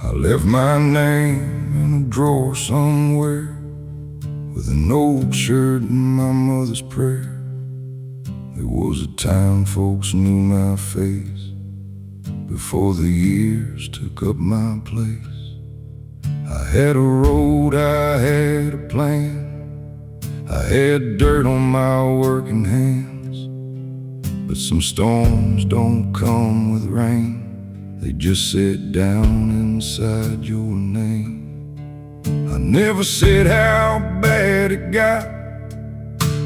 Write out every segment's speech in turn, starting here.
I left my name in a drawer somewhere, with an old shirt and my mother's prayer. There was a time folks knew my face before the years took up my place. I had a road, I had a plan, I had dirt on my working hands. But some storms don't come with rain, they just sit down inside your name. I never said how bad it got,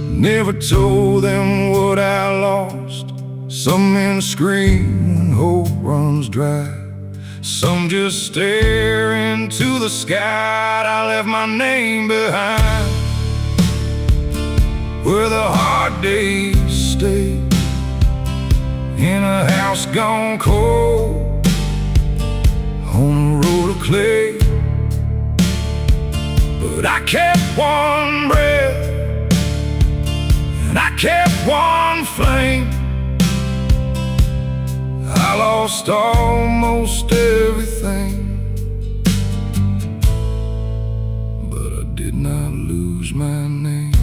never told them what I lost. Some men scream when hope runs dry, some just stare into the sky. I left my name behind where the hard days stay, in a house gone cold, on a road of clay. But I kept one breath, and I kept one flame. I lost almost everything, but I did not lose my name.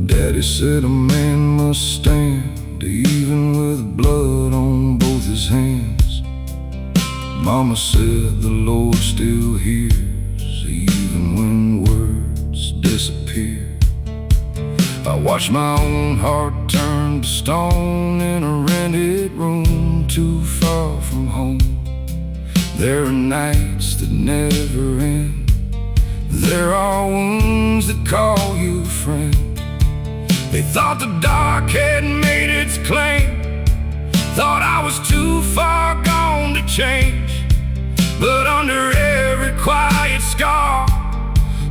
Daddy said a man must stand, even with blood on both his hands. Mama said the Lord still hears, even when words disappear. I watched my own heart turn to stone in a rented room too far from home. There are nights that never end, there are wounds that call you friend. They thought the dark had made its claim, thought I was too far gone to change. But under every quiet scar,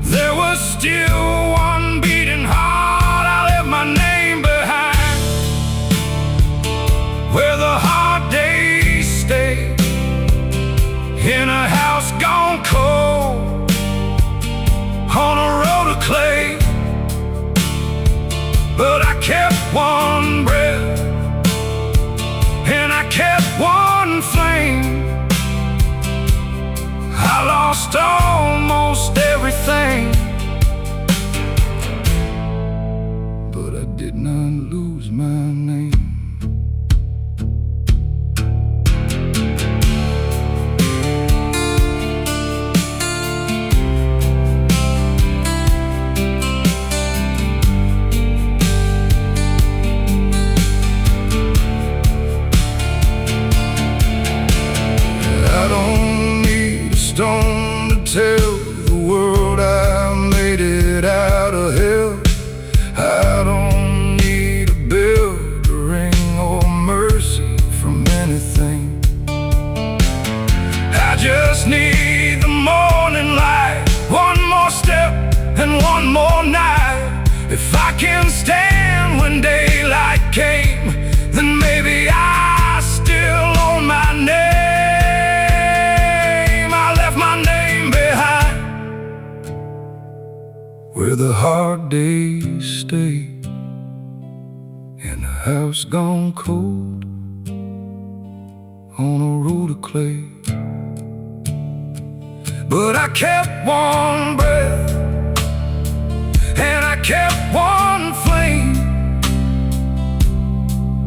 there was still one beating heart. I left my name behind where the hard days stay, in a house gone cold, on a road of clay. But I kept one breath, and I kept one flame. I lost almost everything, but I did not lose my name. Stone to tell the world I made it out of hell. I don't need a bell to ring or mercy from anything. I just need the morning light, one more step and one more night. If I can stand when daylight came, then maybe I still own my name. Where the hard days stay, in a house gone cold, on a road of clay. But I kept one breath, and I kept one flame.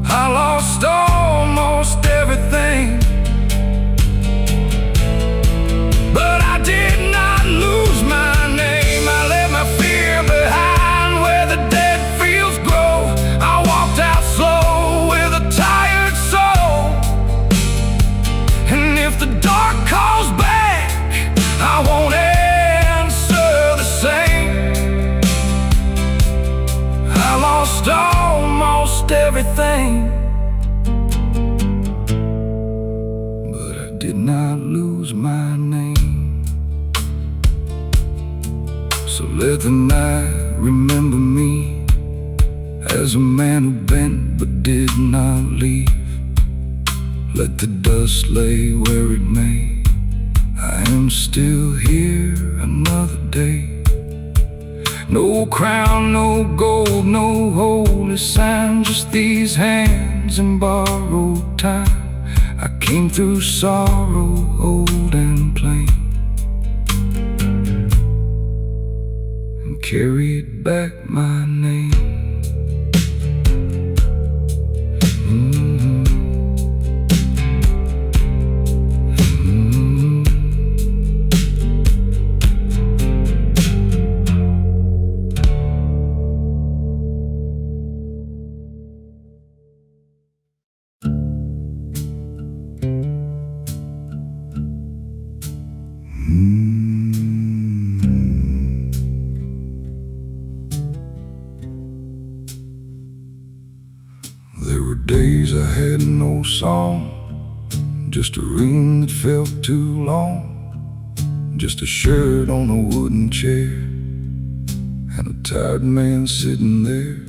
I lost almost everything, but I did not lose my name. I left my fear behind where the dead fields grow. I walked out slow with a tired soul, and if the dark calls back, I won't answer the same. I lost almost everything, but I did not lose my name. So let the night remember me as a man who bent but did not leave. Let the dust lay where it may, I am still here another day. No crown, no gold, no holy sign, just these hands in borrowed time. I came through sorrow, old and plain, and carried back my name. There were days I had no song, just a ring that felt too long, just a shirt on a wooden chair, and a tired man sitting there.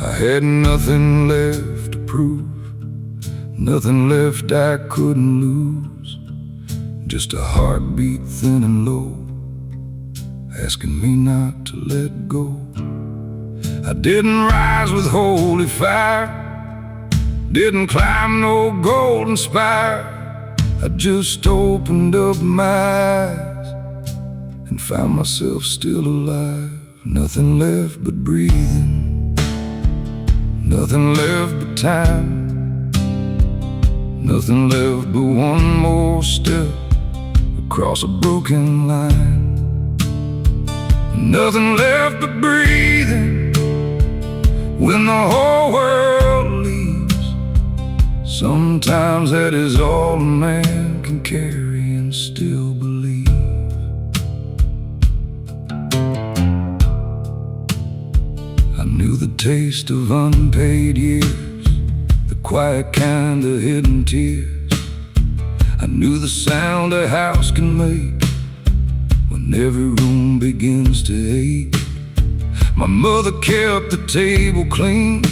I had nothing left to prove, nothing left I couldn't lose, just a heartbeat thin and low, asking me not to let go. I didn't rise with holy fire, didn't climb no golden spire. I just opened up my eyes and found myself still alive. Nothing left but breathing, nothing left but time, nothing left but one more step across a broken line. Nothing left but breathing when the whole world leaves. Sometimes that is all a man can carry and still believe. I knew the taste of unpaid years, the quiet kind of hidden tears. I knew the sound a house can make when every room begins to ache. My mother kept the table clean,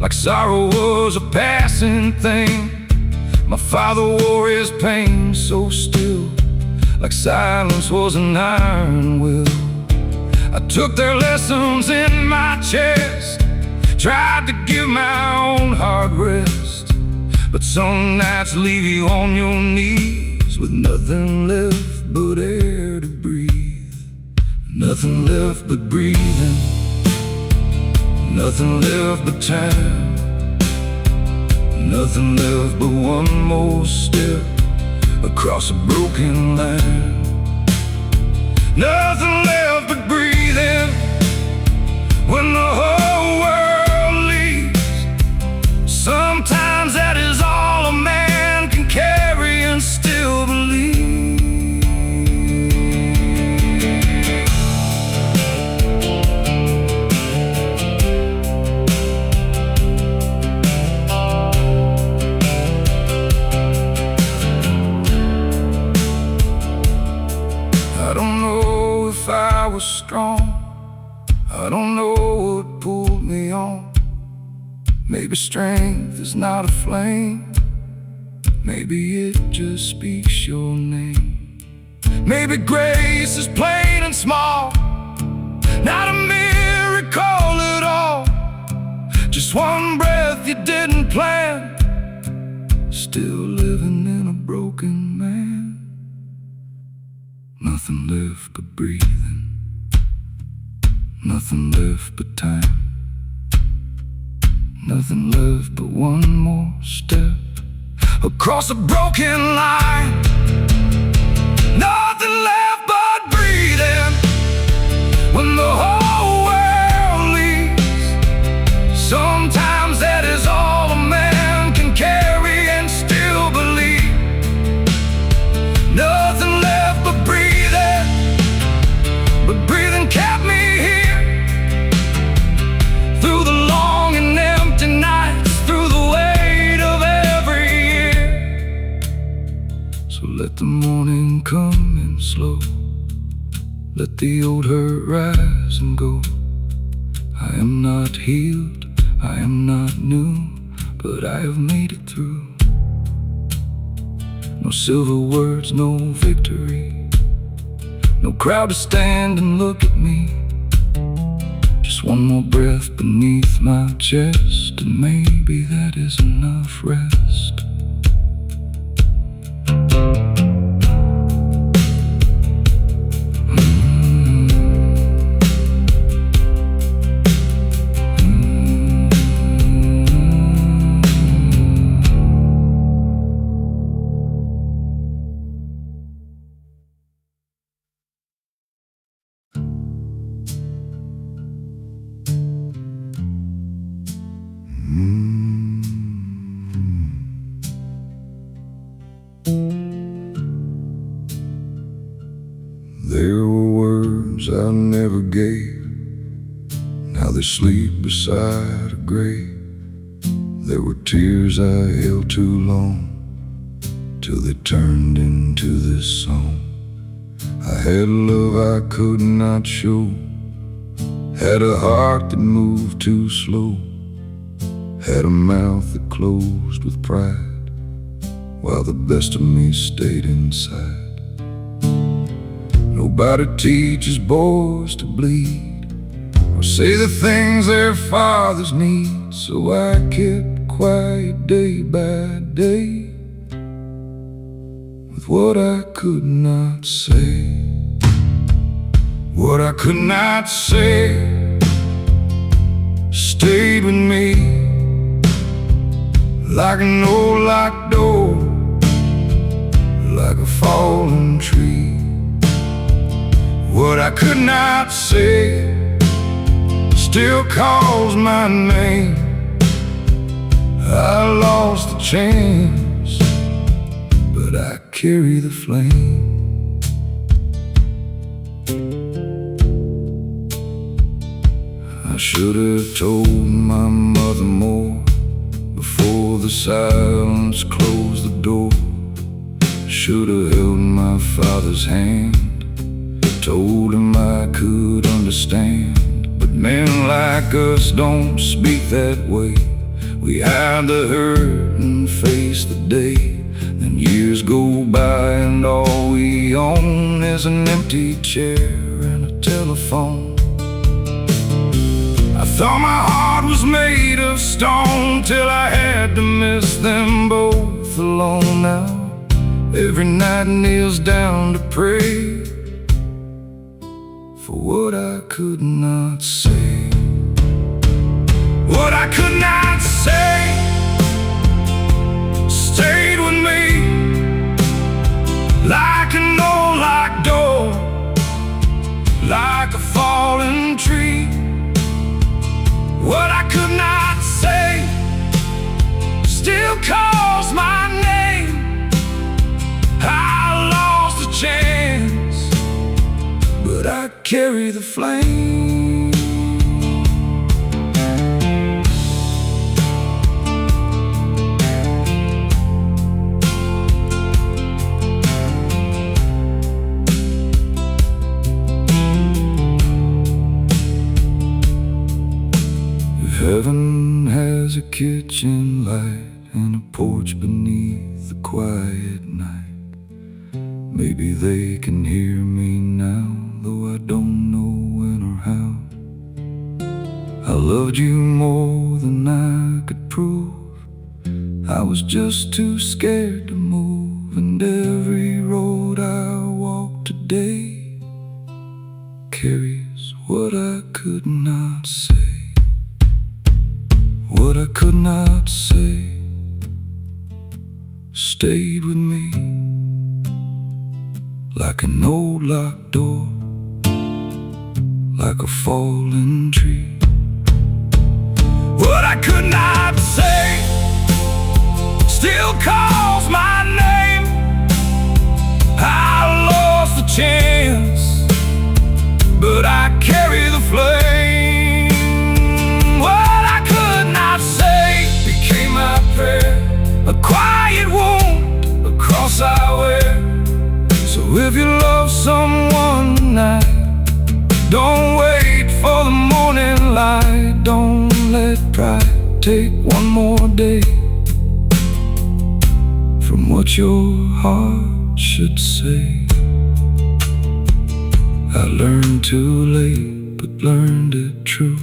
like sorrow was a passing thing. My father wore his pain so still, like silence was an iron will. I took their lessons in my chest, tried to give my own heart rest, but some nights leave you on your knees with nothing left but air to breathe. Nothing left but breathing, nothing left but time, nothing left but one more step across a broken line. Nothing left but breathing when the whole world leaves. Sometimes that is all a man can carry and still believe. I don't know if I was strong, I don't know what pulled me on. Maybe strength is not a flame, maybe it just speaks your name. Maybe grace is plain and small, not a miracle at all. Just one breath you didn't plan, still living in a broken man. Nothing left but breathing, nothing left but time, nothing left but one more step across a broken line. Nothing left but breathing when the whole world leaves. Sometimes that is all a man can carry and still believe. Nothing left but breathing, but breathing kept me here through the long and empty nights, through the weight of every year. So let the morning come in slow, let the old hurt rise and go. I am not healed, I am not new, but I have made it through. No silver words, no victory, No crowd to stand and look at me. Just one more breath beneath my chest, and maybe that is enough rest. There were words I never gave, now they sleep beside a grave. There were tears I held too long, till they turned into this song. I had a love I could not show, had a heart that moved too slow, had a mouth that closed with pride, while the best of me stayed inside. Nobody teaches boys to bleed, or say the things their fathers need, so I kept quiet day by day, with what I could not say. What I could not say stayed with me, like an old locked door, like a fallen tree. What I could not say still calls my name. I lost the chance, but I carry the flame. I should have told my mother more before the silence closed the door. Should have held my father's hand, told him I could understand. But men like us don't speak that way. We hide the hurt and face the day. Then years go by and all we own is an empty chair and a telephone. I thought my heart was made of stone, till I had to miss them both alone. Now every night kneels down to pray for what I could not say. What I could not say stayed with me, like an old locked door, like a fallen tree. What I could not say still calls my name. I lost the chance, but I carry the flame. If heaven has a kitchen light and a porch beneath the quiet night, maybe they can hear me now, though I don't know when or how. I loved you more than I could prove. I was just too scared to move, and every road I walk today carries what I could not say. What I could not say stayed with me, like an old locked door, like a fallen tree. What I could not say still calls my name. I lost the chance, but I carry the flame. What I could not say became my prayer, a quiet wound, a cross I wear. So if you love someone tonight, don't wait for the morning light. Don't let pride take one more day from what your heart should say. I learned too late, but learned it true.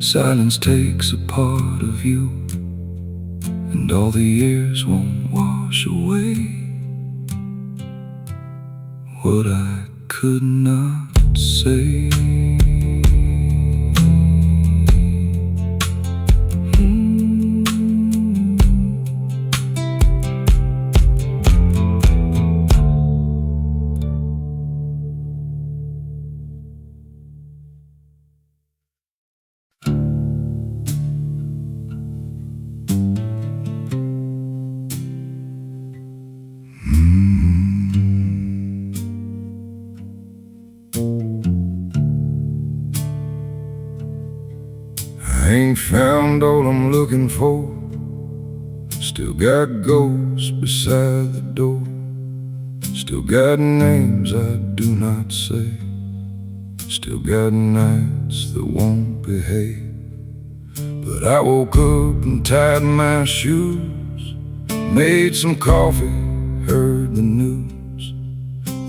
Silence takes a part of you, and all the years won't wash away what I could not say. I ain't found all I'm looking for. Still got ghosts beside the door. Still got names I do not say. Still got nights that won't behave. But I woke up and tied my shoes, made some coffee, heard the news.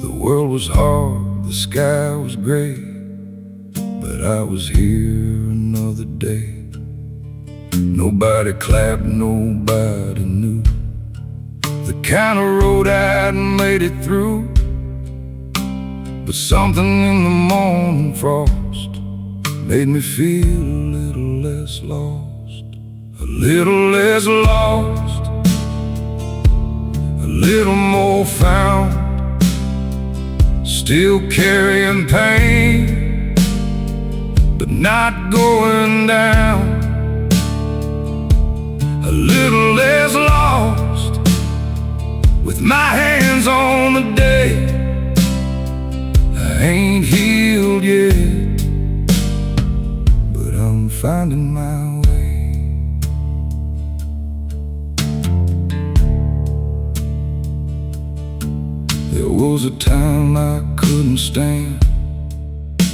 The world was hard, the sky was gray, but I was here another day. Nobody clapped, nobody knew the kind of road I'd made it through. But something in the morning frost made me feel a little less lost. A little less lost, a little more found. Still carrying pain, but not going down. A little less lost, with my hands on the day. I ain't healed yet, but I'm finding my way. There was a time I couldn't stand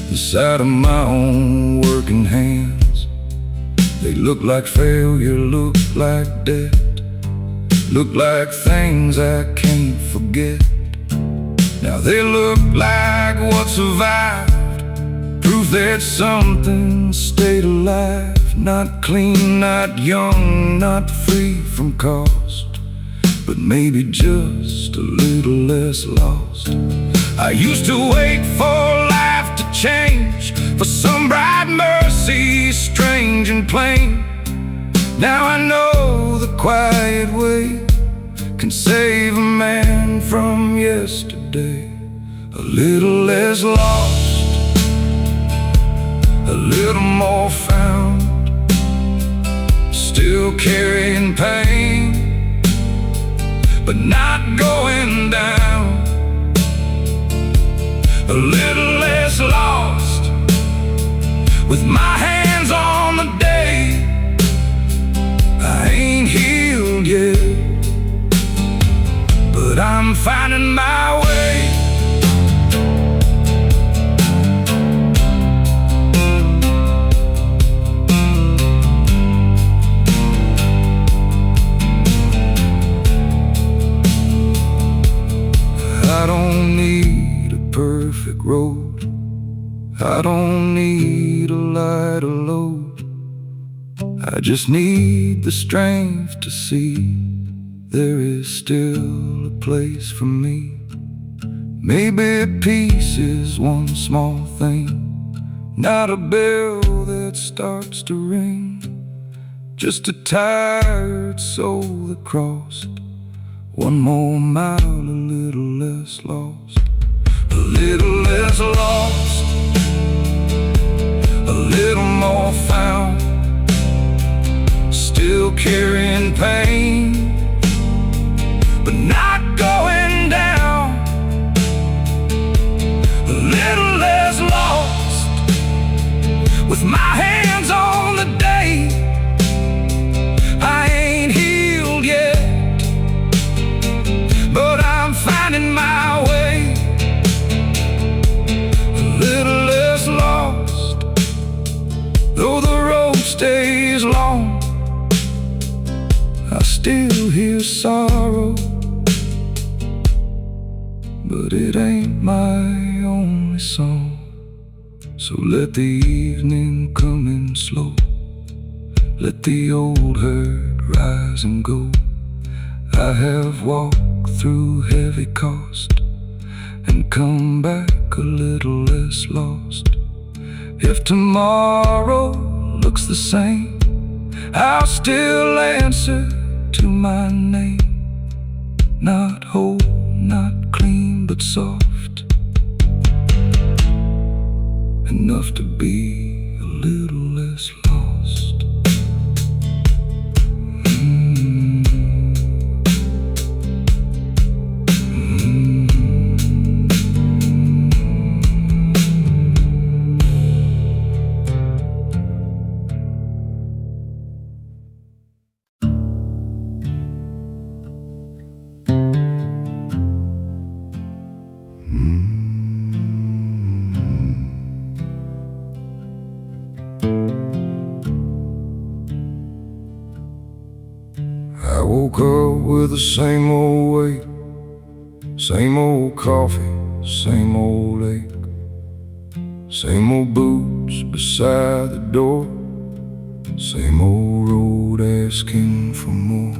the sight of my own working hands. They looked like failure, looked like debt, looked like things I can't forget. Now they look like what survived, proof that something stayed alive. Not clean, not young, not free from cost, but maybe just a little less lost. I used to wait for life to change, for some bright mercy, strange and plain. Now I know the quiet way can save a man from yesterday. A little less lost, a little more found. Still carrying pain, but not going down. A little less lost, with my hands on the day. I ain't healed yet, but I'm finding my way. I don't need a perfect road, I don't need a lighter load. I just need the strength to see there is still a place for me. Maybe peace is one small thing, not a bell that starts to ring, just a tired soul that crossed one more mile, a little less lost. A little less lost, a little more found. Still carrying pain, but not going down. A little less lost, with my hands on the day. I ain't healed yet, but I'm finding my way. A little less lost, though the road stays long. I still hear sorrow, but it ain't my only song. So let the evening come in slow. Let the old herd rise and go. I have walked through heavy cost and come back a little less lost. If tomorrow looks the same, I'll still answer to my name. Not whole, not clean, but soft, enough to be a little less lost. I woke up with the same old weight, same old coffee, same old ache, same old boots beside the door, same old road asking for more.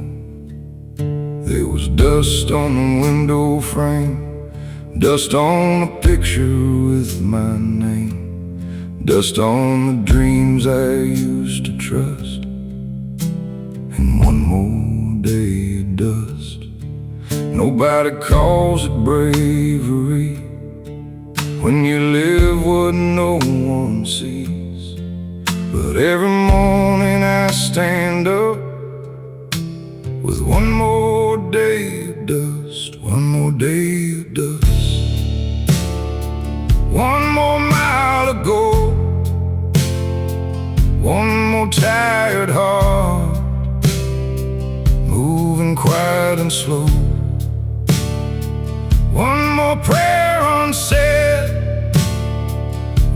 There was dust on the window frame, dust on a picture with my name, dust on the dreams I used to trust, and one more day of dust. Nobody calls it bravery when you live what no one sees. But every morning I stand up with one more day of dust, one more day of dust. One more mile to go, one more tired heart, moving quiet and slow. One more prayer unsaid,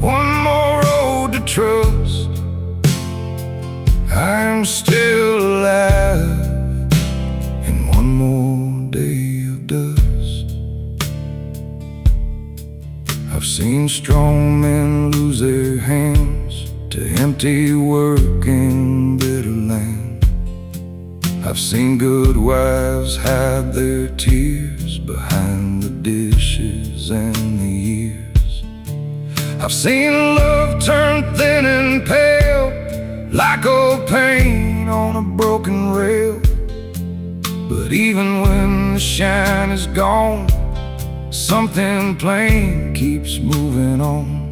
one more road to trust. I'm still alive in one more day of dust. I've seen strong men lose their hands to empty work in bitter land. I've seen good wives hide their tears behind the dishes and the years. I've seen love turn thin and pale like old paint on a broken rail. But even when the shine is gone, something plain keeps moving on.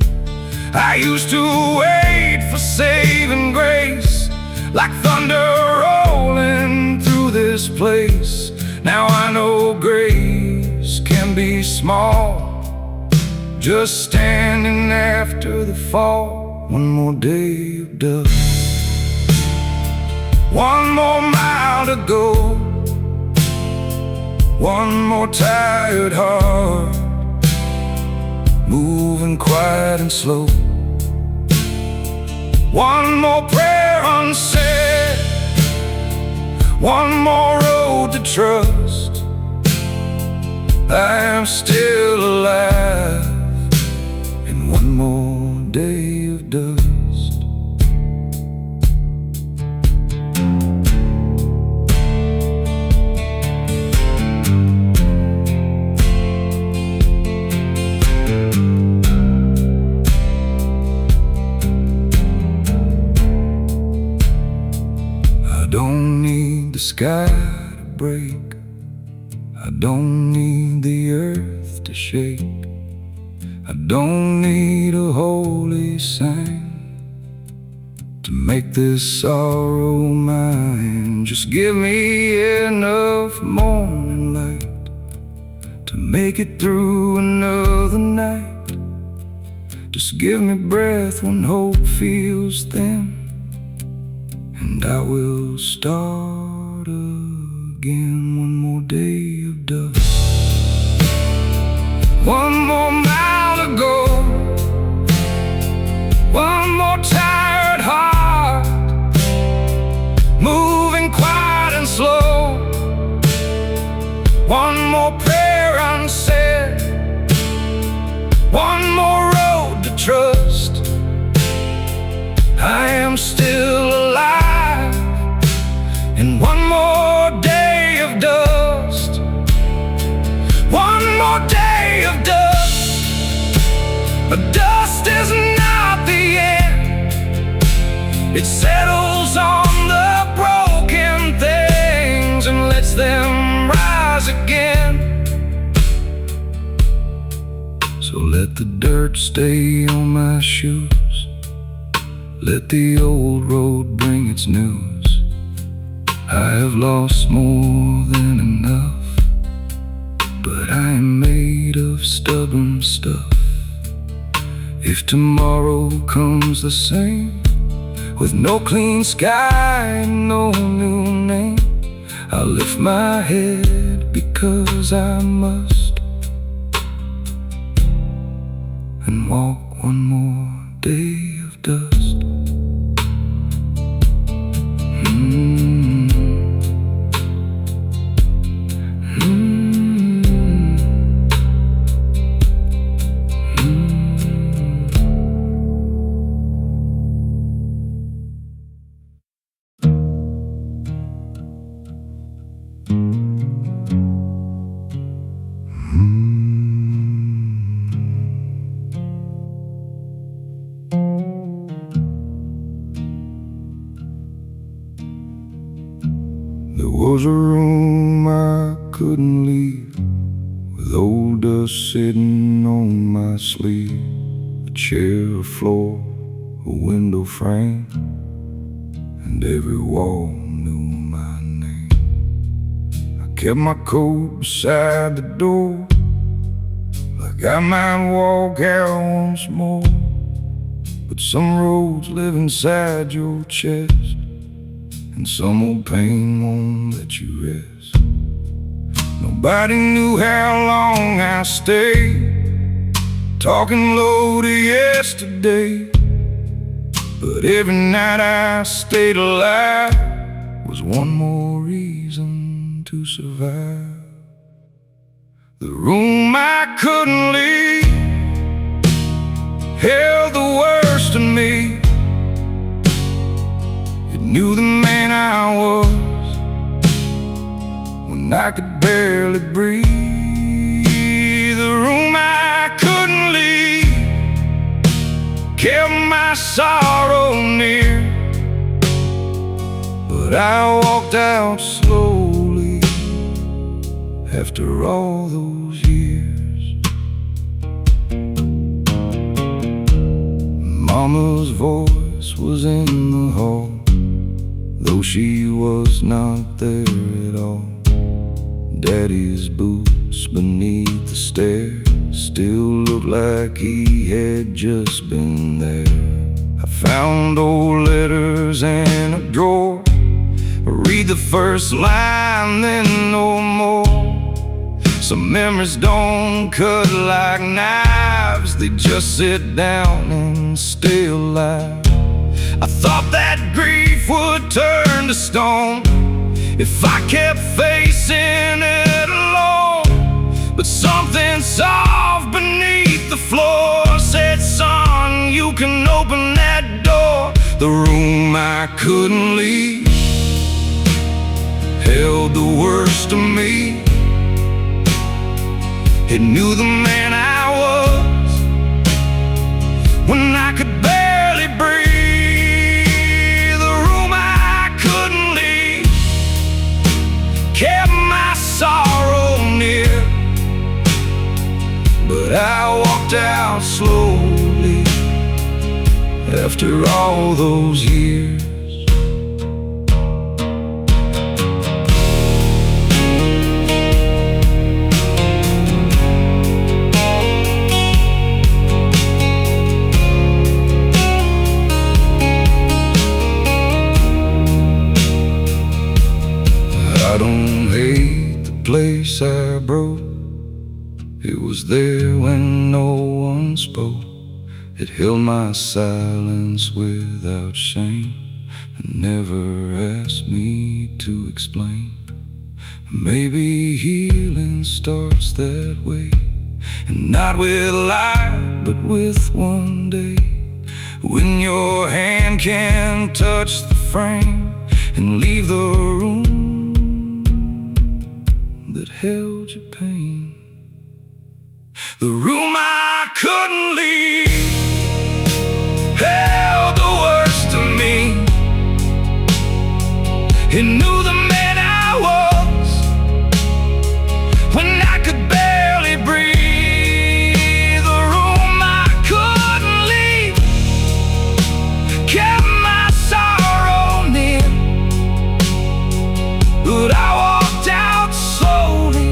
I used to wait for saving grace like thunder rolling through this place. Now I know grace can be small, just standing after the fall. One more day of dust, one more mile to go, one more tired heart, moving quiet and slow. One more prayer unsaid, one more road to trust. I am still alive in one more day of dust. I don't need the sky to break, I don't need the earth to shake, I don't need a holy saint to make this sorrow mine. Just give me enough morning light to make it through another night. Just give me breath when hope feels thin, and I will start again. One more day of dust, one more mile to go, one more tired heart, moving quiet and slow. One more prayer unsaid, one more It settles on the broken things and lets them rise again. So let the dirt stay on my shoes, let the old road bring its news. I have lost more than enough, but I am made of stubborn stuff. If tomorrow comes the same, with no clean sky and no new name, I'll lift my head because I must, and walk one more day of dust. There was a room I couldn't leave, with old dust sitting on my sleeve. A chair, a floor, a window frame, and every wall knew my name. I kept my coat beside the door, like I might walk out once more. But some roads live inside your chest, and some old pain won't let you rest. Nobody knew how long I stayed, talking low to yesterday. But every night I stayed alive was one more reason to survive. The room I couldn't leave held the worst of me. It knew the man I was when I could barely breathe. The room I couldn't leave kept my sorrow near, but I walked out slowly after all those years. Mama's voice was in the hall, though she was not there at all. Daddy's boots beneath the stairs still looked like he had just been there. I found old letters in a drawer, read the first line, then no more. Some memories don't cut like knives, they just sit down and stay alive. I thought that grief would turn to stone if I kept facing it alone. But something soft beneath the floor said, son, you can open that door. The room I couldn't leave held the worst of me. It knew the man I was when I could barely breathe. The room I couldn't leave kept my sorrow near, but I walked out slowly after all those years. I don't hate the place I broke, it was there when no one spoke. It held my silence without shame and never asked me to explain. Maybe healing starts that way, and not with life, but with one day, when your hand can touch the frame and leave the room that held your pain. The room I couldn't leave held the worst of me. He knew the man I was when I could barely breathe. The room I couldn't leave kept my sorrow near. But I walked out slowly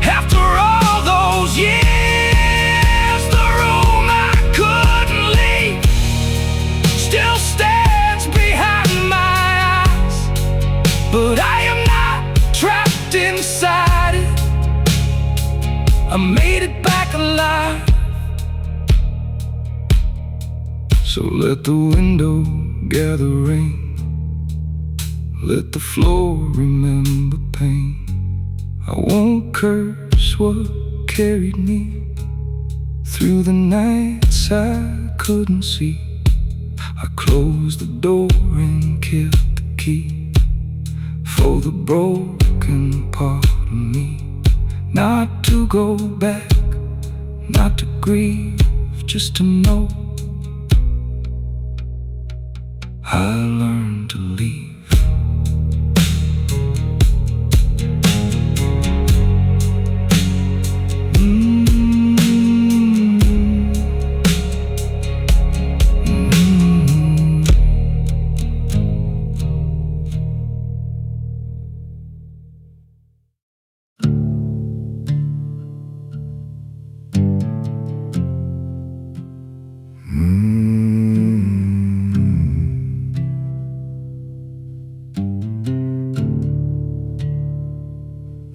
after all those years. The room I couldn't leave still stands behind my eyes, but I am not trapped inside it. I made it back alive. So let the window gather rain, let the floor remember pain. I won't curse what carried me through the nights I couldn't see. I closed the door and kept the key for the broken part of me. Not to go back, not to grieve, just to know I learned to leave.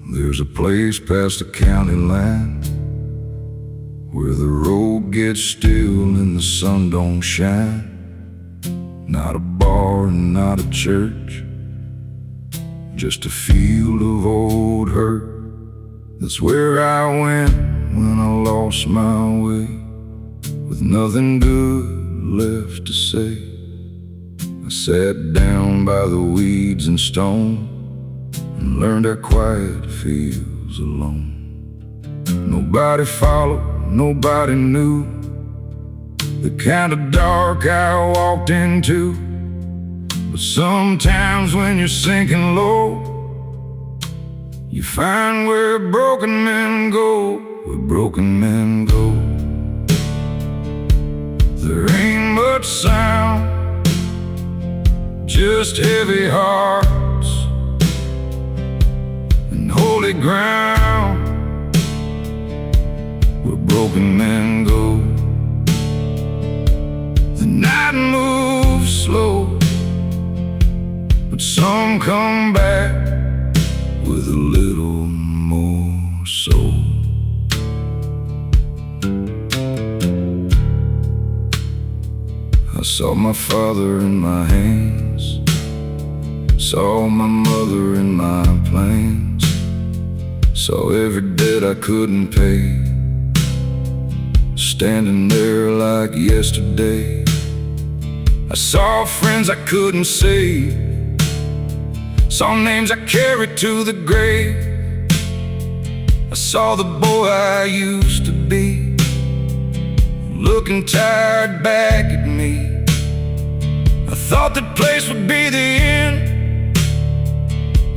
There's a place past the county line where the road gets still and the sun don't shine. Not a bar and not a church, just a field of old hurt. That's where I went when I lost my way, with nothing good left to say. I sat down by the weeds and stone and learned how quiet feels alone. Nobody followed, nobody knew the kind of dark I walked into. But sometimes when you're sinking low, you find where broken men go, where broken men go. There ain't much sound, just heavy hearts and holy ground, where broken men go. The night moves slow, but some come back with a little more soul. I saw my father in my hands, saw my mother in my plans, saw every debt I couldn't pay, standing there like yesterday. I saw friends I couldn't save, saw names I carried to the grave. I saw the boy I used to be, looking tired back at me. I thought that place would be the end,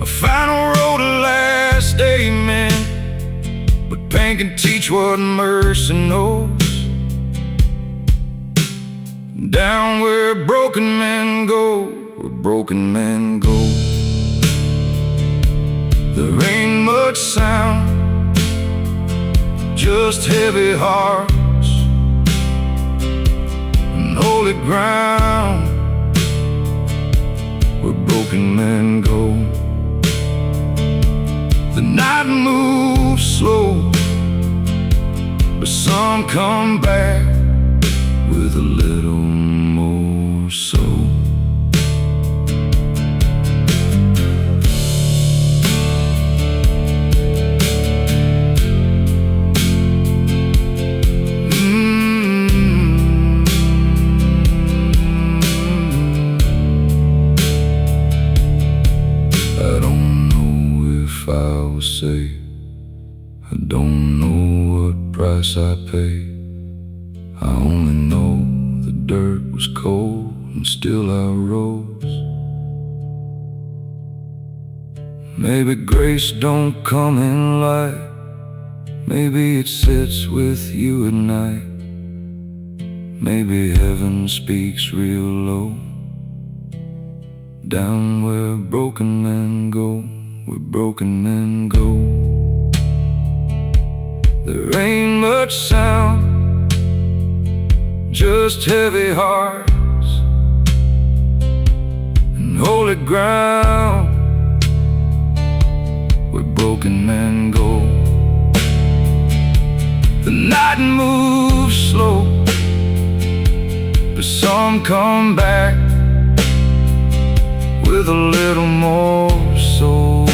a final road to last amen. But pain can teach what mercy knows. Down where broken men go, where broken men go. There ain't much sound, just heavy hearts and holy ground, where broken men go. The night moves slow, but some come back with a little more soul. I don't know if I was safe, I don't know what price I paid. I only know the dirt was cold and still I rose. Maybe grace don't come in light, maybe it sits with you at night. Maybe heaven speaks real low, down where broken men go, where broken men go. There ain't much sound, just heavy hearts and holy ground where broken men go. The night moves slow, but some come back with a little more soul.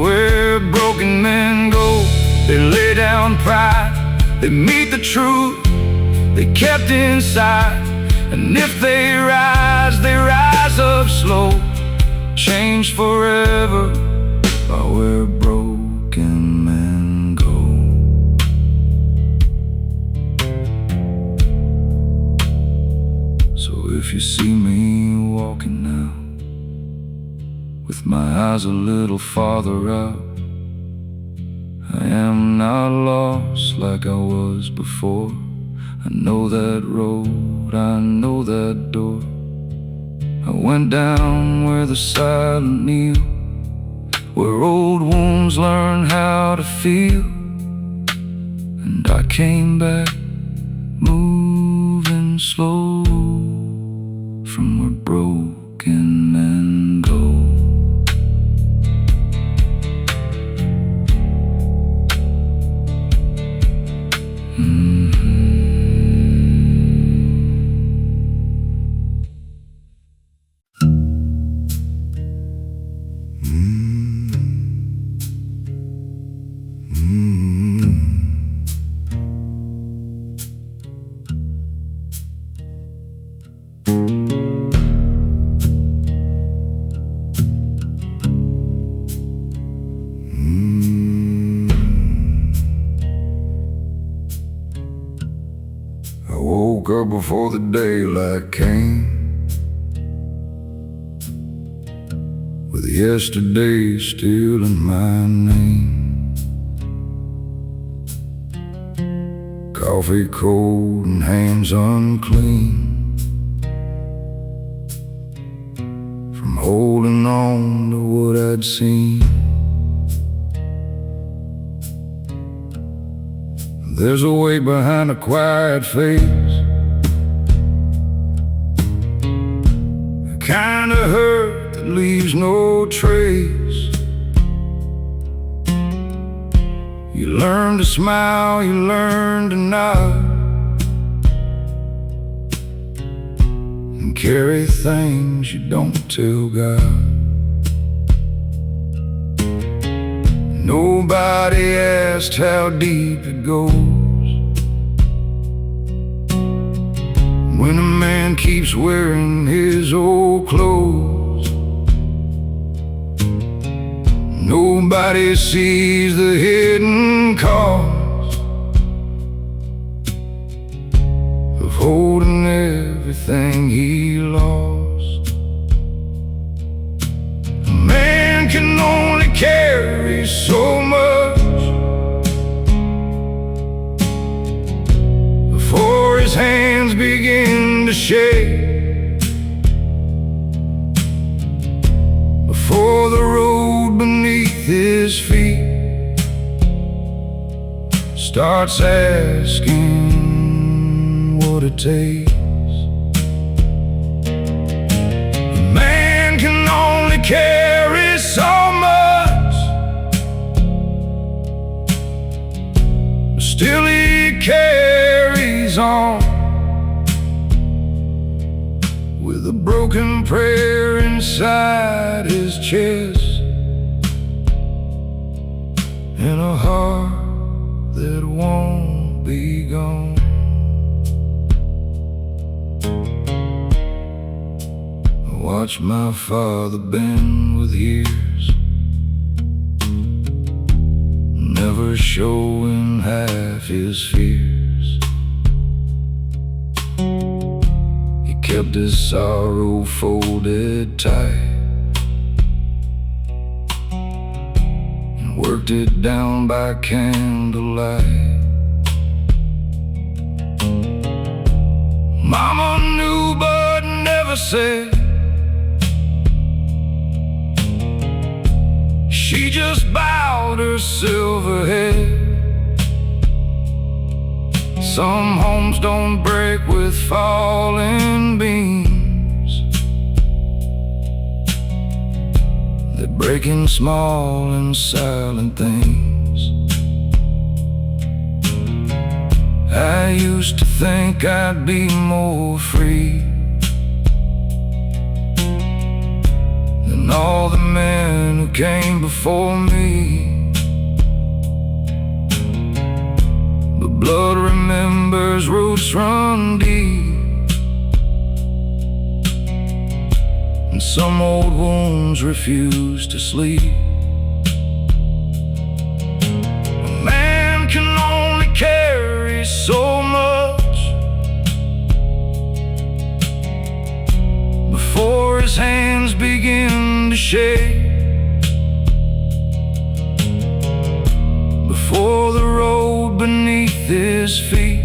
Where broken men go, they lay down pride, they meet the truth they kept inside. And if they rise up slow, changed forever by where broken men go. So if you see me walking now, with my eyes a little farther out, I am not lost like I was before. I know that road, I know that door. I went down where the silent kneel, where old wounds learn how to feel. And I came back moving slow from where broken men go. I woke up before the daylight came, with yesterday still in my name. Coffee cold and hands unclean from holding on to what I'd seen. There's a weight behind a quiet face, a kind of hurt that leaves no trace. You learn to smile, you learn to nod, and carry things you don't tell God. Nobody asked how deep it goes when a man keeps wearing his old clothes. Nobody sees the hidden cost of holding everything he lost. A man can only carry so much before his hands begin to shake, before the road beneath his feet starts asking what it takes. A man can only carry so much, but still he carries on with a broken prayer inside his chest, and a heart that won't be gone. I watched my father bend with years, never showing half his fears. He kept his sorrow folded tight, worked it down by candlelight. Mama knew but never said. She just bowed her silver head. Some homes don't break with falling beams. They break in small and silent things. I used to think I'd be more free than all the men who came before me. But blood remembers, roots run deep, and some old wounds refuse to sleep. A man can only carry so much before his hands begin to shake, before the road beneath his feet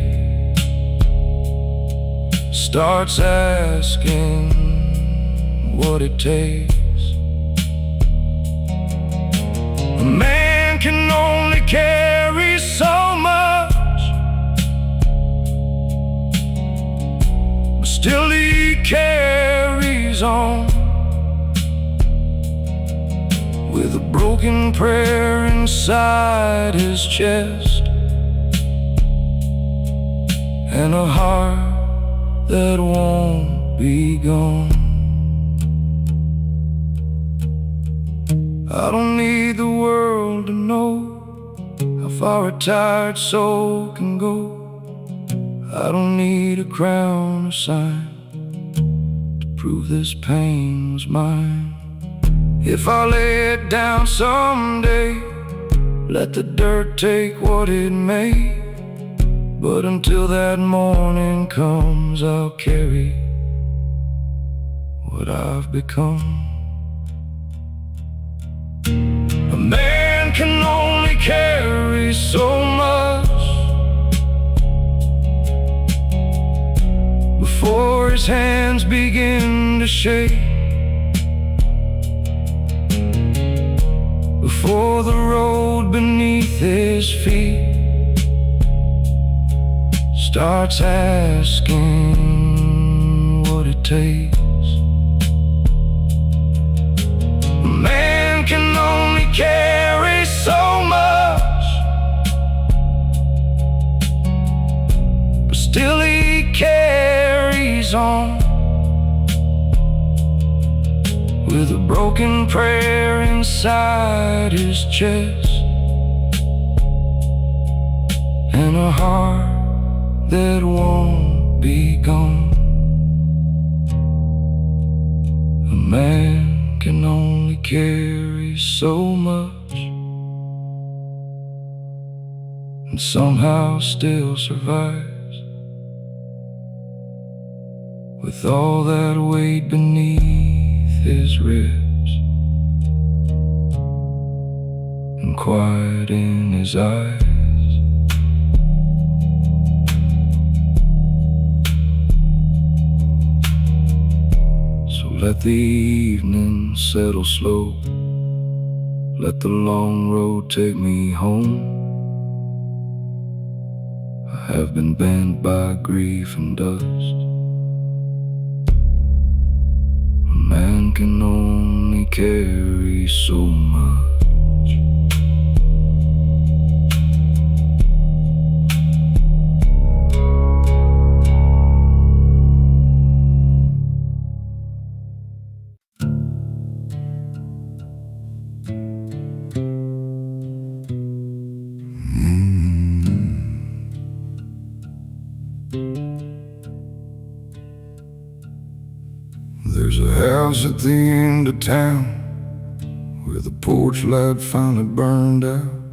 starts asking what it takes. A man can only carry so much, but still he carries on with a broken prayer inside his chest, and a heart that won't be gone. I don't need the world to know how far a tired soul can go. I don't need a crown or sign to prove this pain was mine. If I lay it down someday, let the dirt take what it may. But until that morning comes, I'll carry what I've become. A man can only carry so much before his hands begin to shake, before the road beneath his feet starts asking what it takes. A man can only carry so much, but still he carries on with a broken prayer inside his chest, and a heart that won't be gone. A man can only carry so much, and somehow still survives with all that weight beneath his ribs and quiet in his eyes. Let the evening settle slow. Let the long road take me home. I have been bent by grief and dust. A man can only carry so much. There's a house at the end of town where the porch light finally burned out.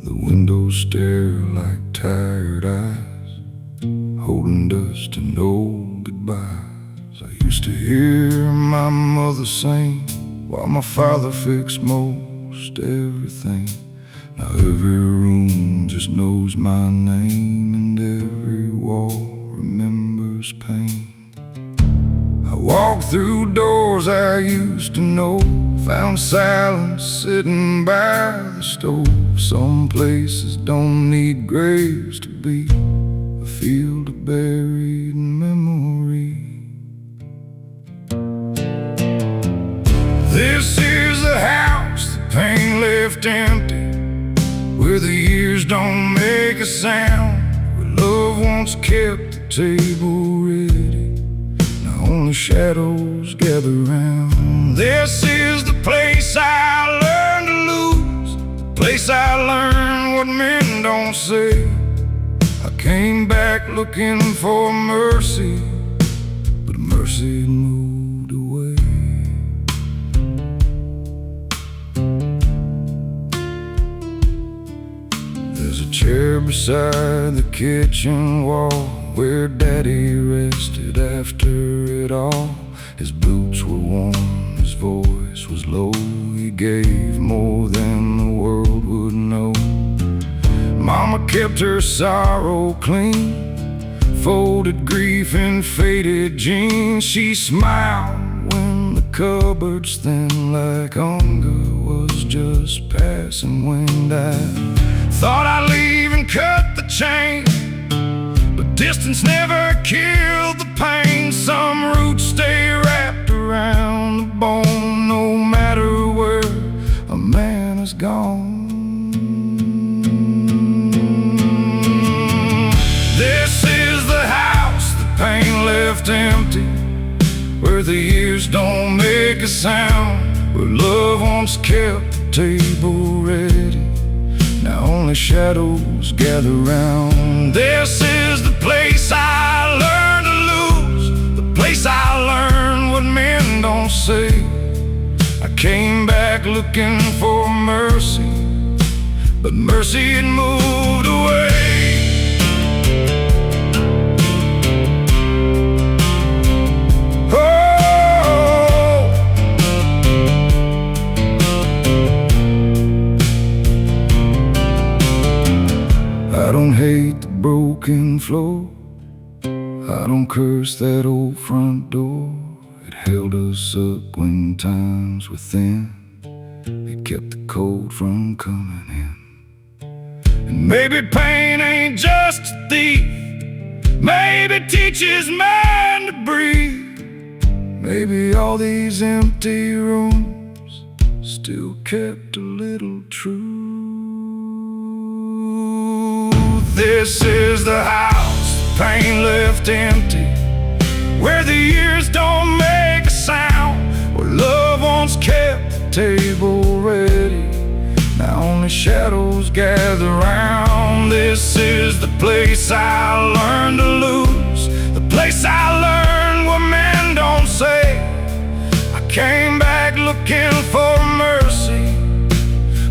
The windows stare like tired eyes, holding us to no goodbyes. I used to hear my mother sing while my father fixed most lost everything. Now every room just knows my name, and every wall remembers pain. I walked through doors I used to know, found silence sitting by the stove. Some places don't need graves to be a field of buried memory. This is the house the pain left empty, where the years don't make a sound, where love once kept the table ready. Now only shadows gather round. This is the place I learned to lose, the place I learned what men don't say. I came back looking for mercy, but mercy had moved away. There's a chair beside the kitchen wall where Daddy rested after it all. His boots were warm, his voice was low. He gave more than the world would know. Mama kept her sorrow clean, folded grief in faded jeans. She smiled when the cupboards thin, like hunger was just passing wind. I thought I'd leave and cut the chain, but distance never killed the pain. Some roots stay wrapped around the bone, no matter where a man is gone. This is the house the pain left empty, where the years don't make a sound, where love once kept the table ready. Now only shadows gather round. This is the place I learned to lose, the place I learned what men don't say. I came back looking for mercy, but mercy had moved away. I don't hate the broken floor, I don't curse that old front door. It held us up when times were thin, it kept the cold from coming in. And maybe pain ain't just a thief, maybe it teaches man to breathe. Maybe all these empty rooms still kept a little truth. This is the house pain left empty, where the years don't make a sound, where love once kept the table ready. Now only shadows gather round. This is the place I learned to lose, the place I learned what men don't say. I came back looking for mercy,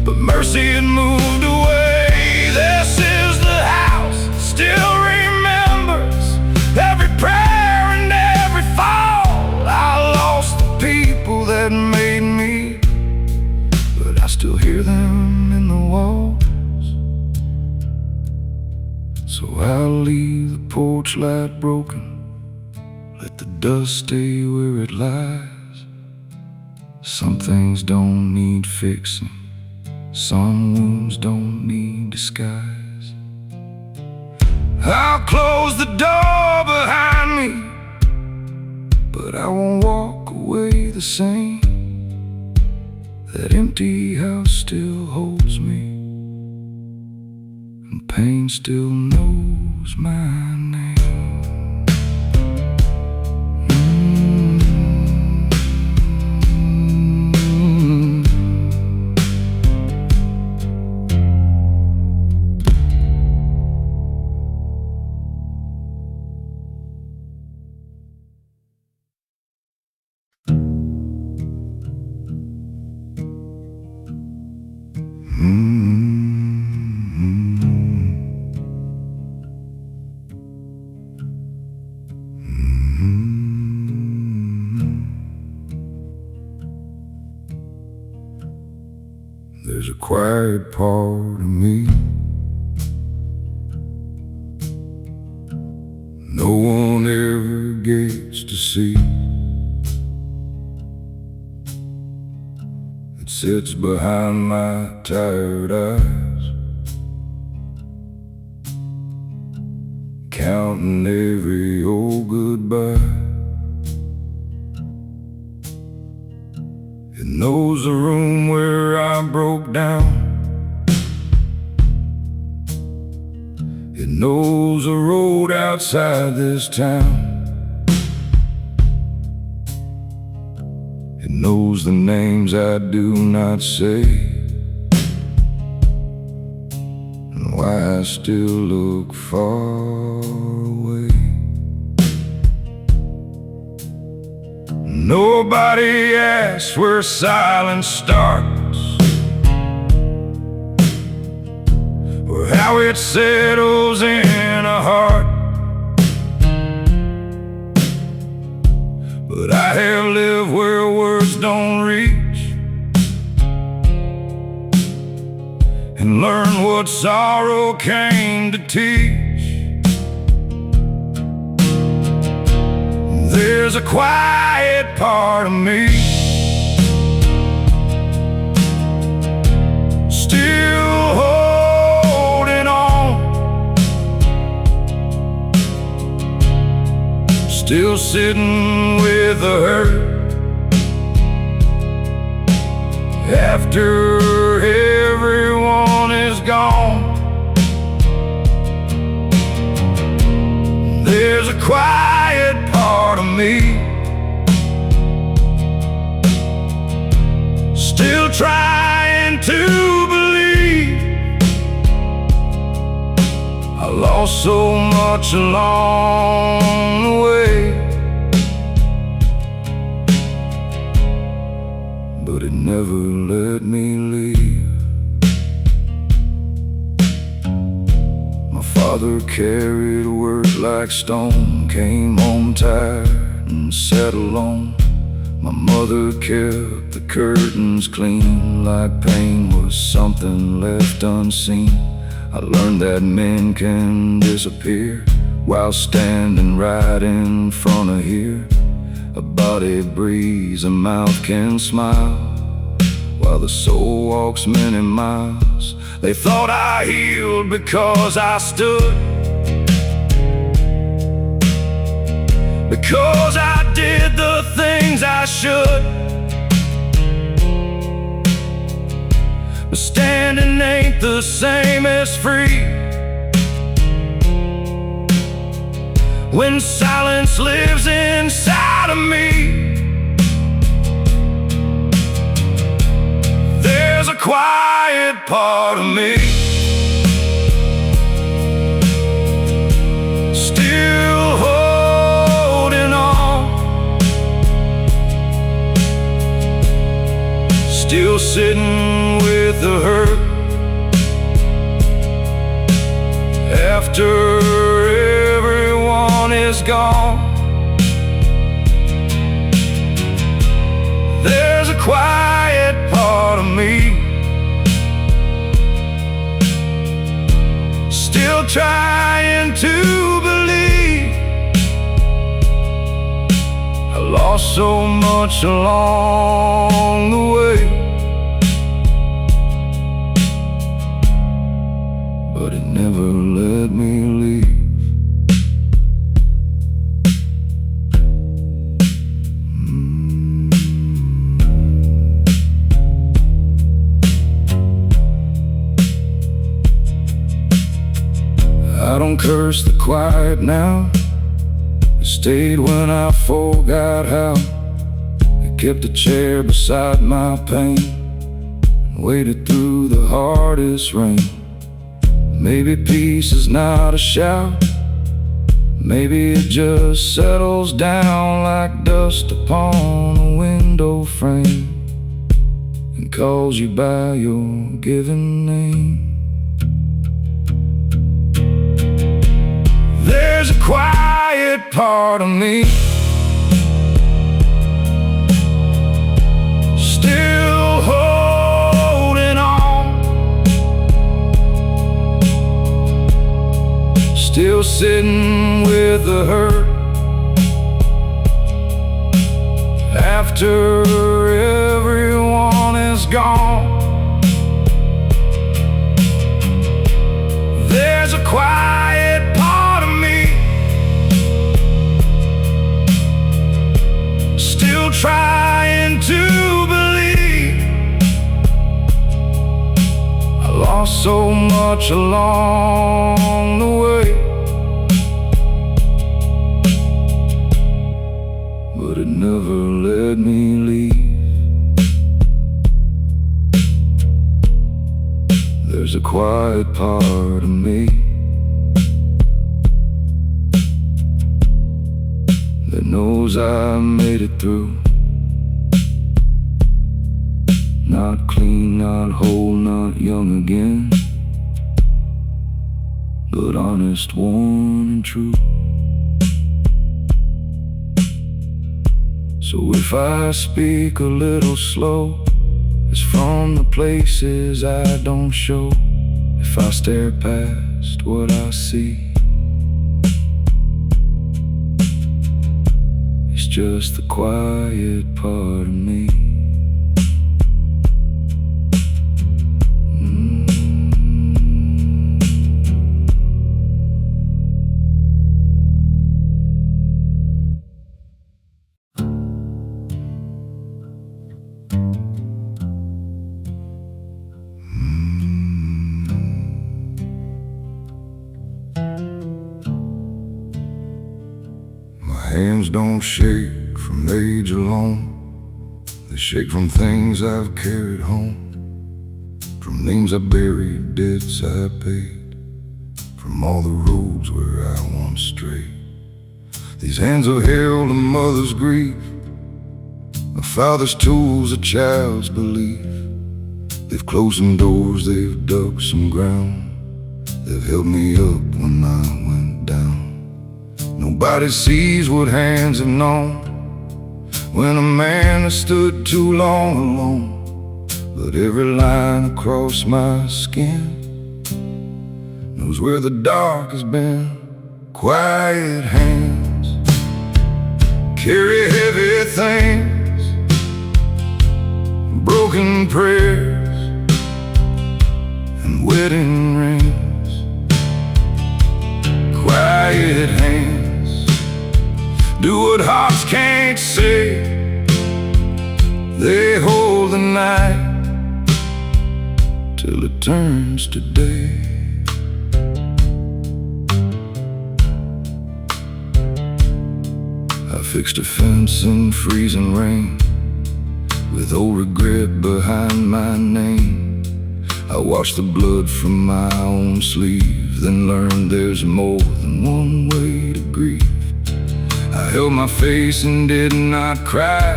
but mercy had moved away. This is the house that still remembers every prayer and every fall. I lost the people that made me, but I still hear them in the walls. So I'll leave the porch light broken, let the dust stay where it lies. Some things don't need fixing, some wounds don't need disguise. I'll close the door behind me, but I won't walk away the same. That empty house still holds me, and pain still knows my name. There's a quiet part of me no one ever gets to see. It sits behind my tired eyes, counting every old goodbye. It knows the room where I broke down. It knows the road outside this town. It knows the names I do not say, and why I still look far away. Nobody asks where silence starts, or how it settles in a heart. But I have lived where words don't reach, and learned what sorrow came to teach. There's a quiet part of me still holding on, still sitting with the hurt after everyone is gone. There's a quiet part of me still trying to believe. I lost so much along the way, but it never let me leave. My father carried work like stone, came home tired and sat alone. My mother kept the curtains clean, like pain was something left unseen. I learned that men can disappear while standing right in front of here. A body breathes, a mouth can smile, while the soul walks many miles. They thought I healed because I stood, because I did the things I should. But standing ain't the same as free when silence lives inside of me. There's a quiet part of me still holding on, still sitting with the hurt after everyone is gone. There's a quiet part of me still trying to believe. I lost so much along the way, but it never let me leave. I don't curse the quiet now. It stayed when I forgot how. It kept a chair beside my pain and waited through the hardest rain. Maybe peace is not a shout, maybe it just settles down like dust upon a window frame and calls you by your given name. There's a quiet part of me still holding on, sitting with the hurt after everyone is gone. There's a quiet part of me still trying to believe. I lost so much along the way, but it never let me leave. There's a quiet part of me that knows I made it through. Not clean, not whole, not young again, but honest, worn and true. So if I speak a little slow, it's from the places I don't show. If I stare past what I see, it's just the quiet part of me. Hands don't shake from age alone. They shake from things I've carried home, from names I buried, debts I paid, from all the roads where I once strayed. These hands are held a mother's grief, a father's tools, a child's belief. They've closed some doors, they've dug some ground, they've held me up when I went down. Nobody sees what hands have known when a man has stood too long alone. But every line across my skin knows where the dark has been. Quiet hands carry heavy things, broken prayers and wedding rings. Quiet hands do what hearts can't say. They hold the night till it turns to day. I fixed a fence in freezing rain with old regret behind my name. I washed the blood from my own sleeve, then learned there's more than one way to grieve. I held my face and did not cry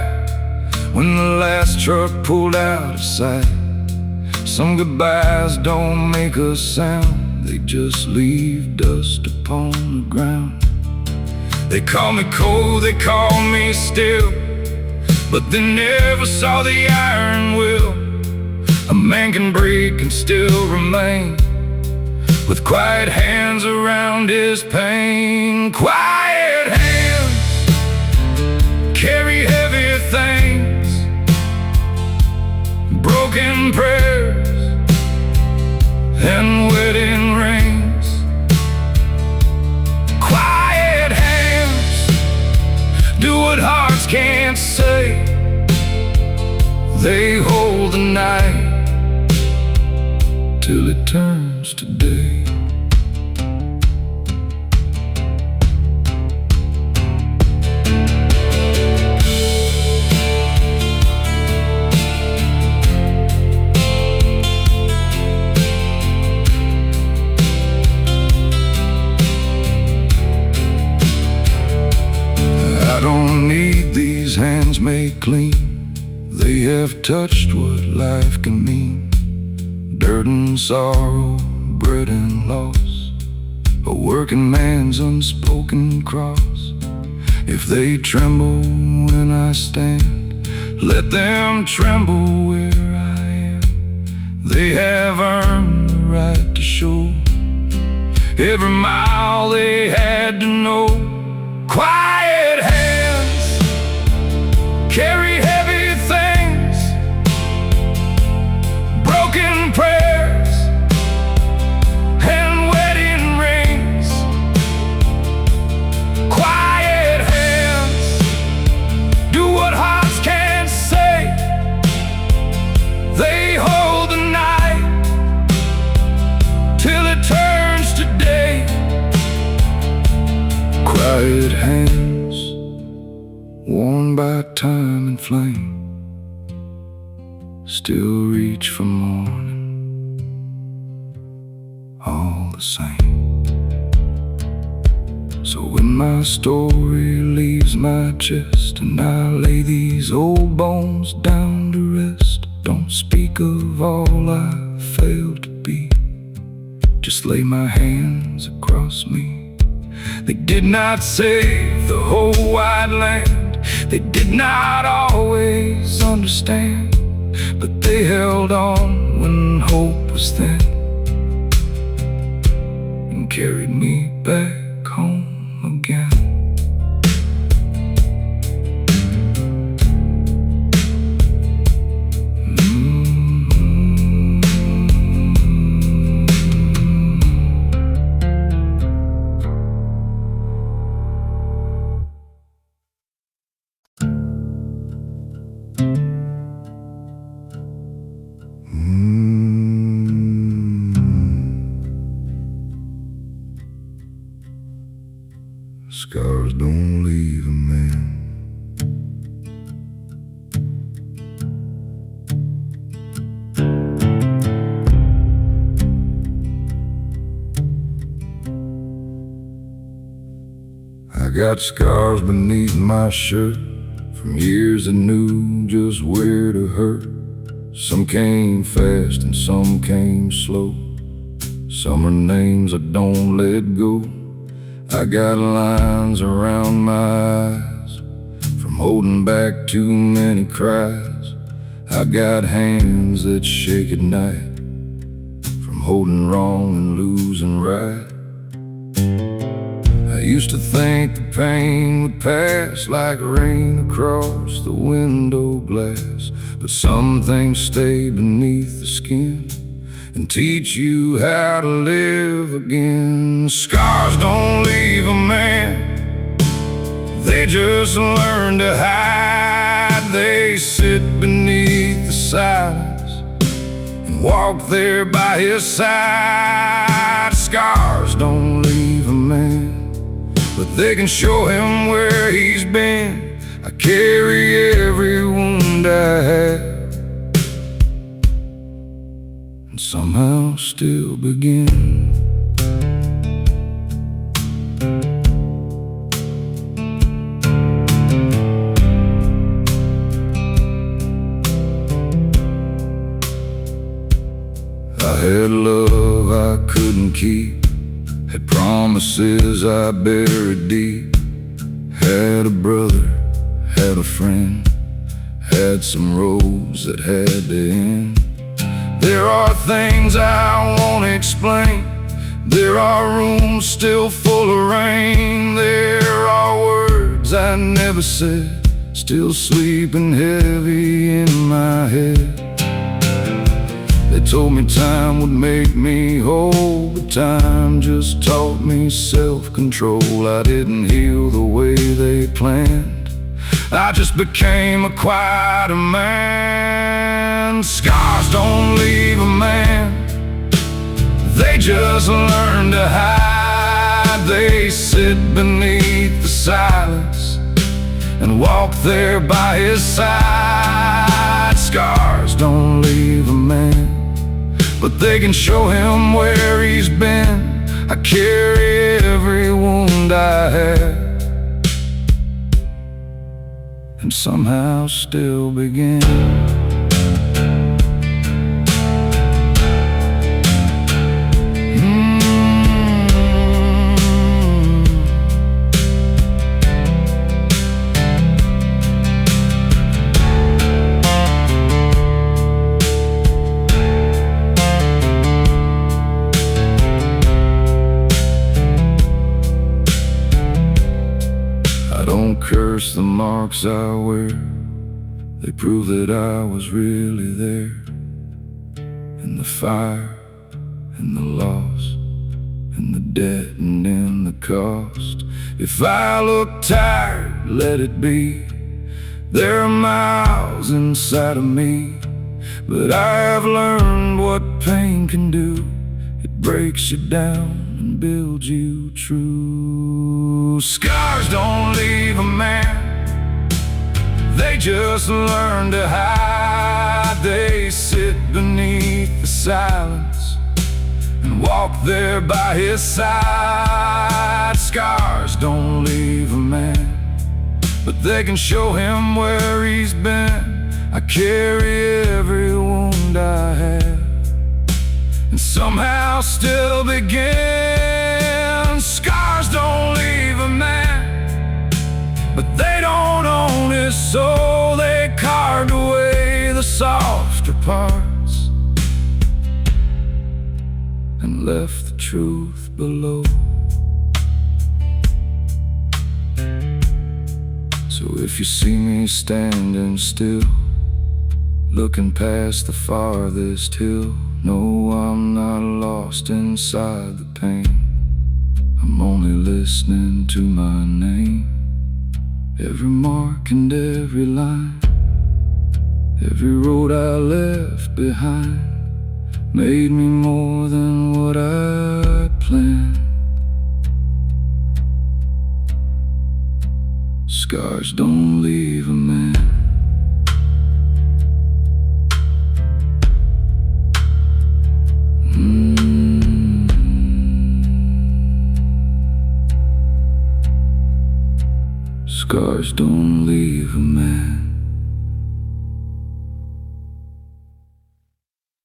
when the last truck pulled out of sight. Some goodbyes don't make a sound, they just leave dust upon the ground. They call me cold, they call me still, but they never saw the iron will. A man can break and still remain with quiet hands around his pain. Quiet hands carry heavy things, broken prayers and wedding rings. Quiet hands do what hearts can't say. They hold the night till it turns to day. I don't need these hands made clean. They have touched what life can mean. Dirt and sorrow, bread and loss, a working man's unspoken cross. If they tremble when I stand, let them tremble where I am. They have earned the right to show Every mile they had to know. Quiet hands carry heavy things, broken prayers and wedding rings. Quiet hands do what hearts can't say. They hold the night till it turns to day. Quiet hands worn by time and flame still reach for morning, all the same. So when my story leaves my chest and I lay these old bones down to rest, don't speak of all I failed to be, just lay my hands across me. They did not save the whole wide land, they did not always understand, but they held on when hope was thin and carried me back home again. Scars don't leave a man. I got scars beneath my shirt from years that knew just where to hurt. Some came fast and some came slow. Some are names I don't let go. I got lines around my eyes from holding back too many cries. I got hands that shake at night from holding wrong and losing right. I used to think the pain would pass like rain across the window glass, but some things stay beneath the skin and teach you how to live again. Scars don't leave a man, they just learn to hide. They sit beneath the silence and walk there by his side. Scars don't leave a man, but they can show him where he's been. I carry every wound I have and somehow still begin. I had love I couldn't keep, had promises I buried deep. Had a brother, had a friend, had some roads that had to end. There are things I won't explain, there are rooms still full of rain. There are words I never said, still sleeping heavy in my head. They told me time would make me whole, but time just taught me self-control. I didn't heal the way they planned, I just became a quieter man. Scars don't leave a man, they just learn to hide. They sit beneath the silence and walk there by his side. Scars don't leave a man, but they can show him where he's been. I carry every wound I have and somehow still begin. marks I wear, they prove that I was really there. In the fire, in the loss, in the debt and in the cost. If I look tired, let it be. There are miles inside of me, but I have learned what pain can do. It breaks you down and builds you true. Scars don't leave a man, they just learn to hide. They sit beneath the silence and walk there by his side. Scars don't leave a man, but they can show him where he's been. I carry every wound I have, and somehow still begin. Scars don't leave a man, but they don't own his soul. They carved away the softer parts and left the truth below. So if you see me standing still, looking past the farthest hill, no, I'm not lost inside the pain. I'm only listening to my name. Every mark and every line, every road I left behind, made me more than what I planned. Scars don't leave a man. Scars don't leave a man.